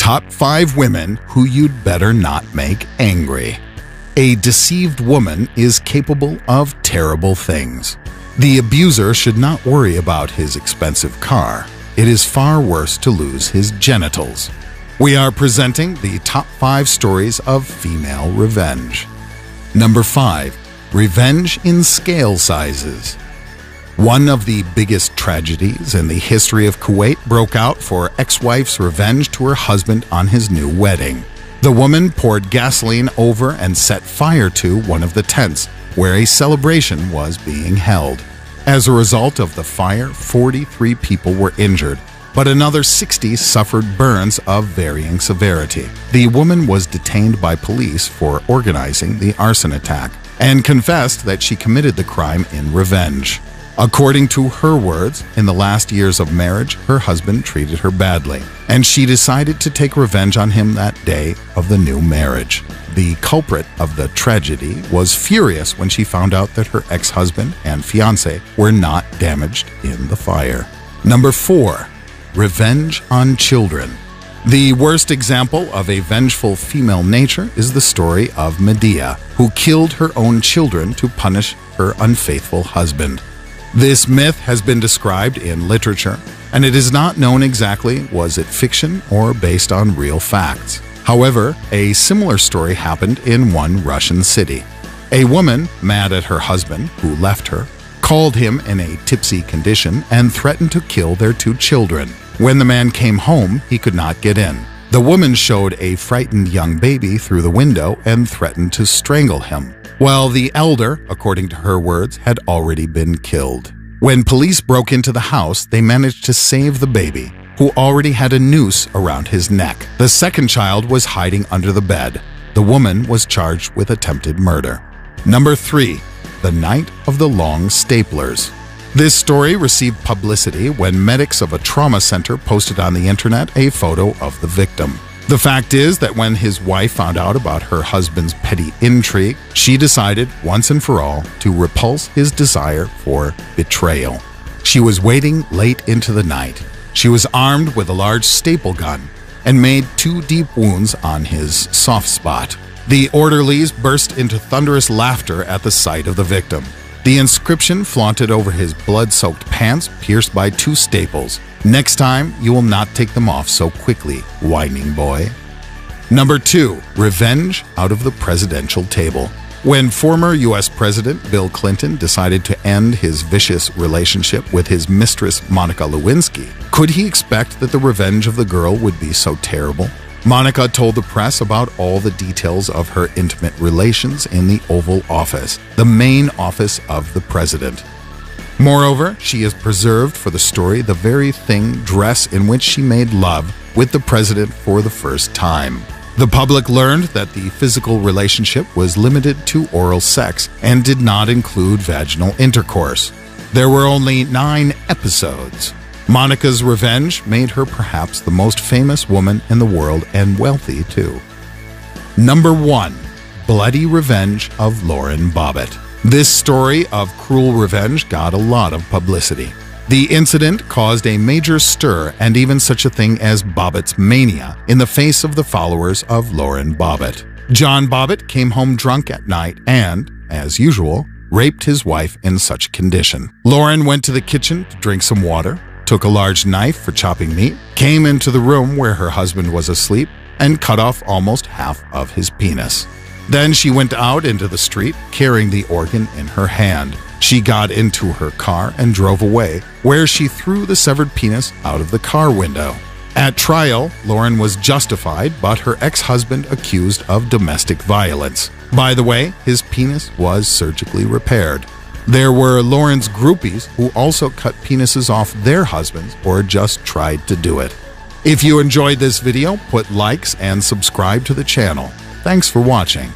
Top 5 women who you'd better not make angry. A deceived woman is capable of terrible things. The abuser should not worry about his expensive car. It is far worse to lose his genitals. We are presenting the top 5 stories of female revenge. Number 5. Revenge in scale sizes. One of the biggest tragedies in the history of Kuwait broke out for ex-wife's revenge to her husband on his new wedding. The woman poured gasoline over and set fire to one of the tents where a celebration was being held. As a result of the fire, 43 people were injured, but another 60 suffered burns of varying severity. The woman was detained by police for organizing the arson attack and confessed that she committed the crime in revenge. According to her words, in the last years of marriage, her husband treated her badly, and she decided to take revenge on him that day of the new marriage. The culprit of the tragedy was furious when she found out that her ex-husband and fiancé were not damaged in the fire. Number 4. Revenge on children. The worst example of a vengeful female nature is the story of Medea, who killed her own children to punish her unfaithful husband. This myth has been described in literature, and it is not known exactly was it fiction or based on real facts. However, a similar story happened in one Russian city. A woman, mad at her husband, who left her, called him in a tipsy condition and threatened to kill their 2 children. When the man came home, he could not get in. The woman showed a frightened young baby through the window and threatened to strangle him, while the elder, according to her words, had already been killed. When police broke into the house, they managed to save the baby, who already had a noose around his neck. The second child was hiding under the bed. The woman was charged with attempted murder. Number 3. The Night of the Long Staplers. This story received publicity when medics of a trauma center posted on the internet a photo of the victim. The fact is that when his wife found out about her husband's petty intrigue, she decided once and for all to repulse his desire for betrayal. She was waiting late into the night. She was armed with a large staple gun and made 2 deep wounds on his soft spot. The orderlies burst into thunderous laughter at the sight of the victim. The inscription flaunted over his blood-soaked pants pierced by 2 staples. "Next time, you will not take them off so quickly, whining boy." Number 2. Revenge out of the presidential table. When former U.S. President Bill Clinton decided to end his vicious relationship with his mistress Monica Lewinsky, could he expect that the revenge of the girl would be so terrible? Monica told the press about all the details of her intimate relations in the Oval Office, the main office of the president. Moreover, she has preserved for the story the very dress in which she made love with the president for the first time. The public learned that the physical relationship was limited to oral sex and did not include vaginal intercourse. There were only 9 episodes. Monica's revenge made her perhaps the most famous woman in the world, and wealthy too. Number 1. Bloody Revenge of Lauren Bobbitt. This story of cruel revenge got a lot of publicity. The incident caused a major stir and even such a thing as Bobbitt's mania in the face of the followers of Lauren Bobbitt. John Bobbitt came home drunk at night and, as usual, raped his wife in such condition. Lauren went to the kitchen to drink some water, took a large knife for chopping meat, came into the room where her husband was asleep, and cut off almost half of his penis. Then she went out into the street carrying the organ in her hand. She got into her car and drove away, where she threw the severed penis out of the car window. At trial, Lauren was justified, but her ex-husband accused of domestic violence. By the way, his penis was surgically repaired. There were Lauren's groupies who also cut penises off their husbands or just tried to do it. If you enjoyed this video, put likes and subscribe to the channel. Thanks for watching.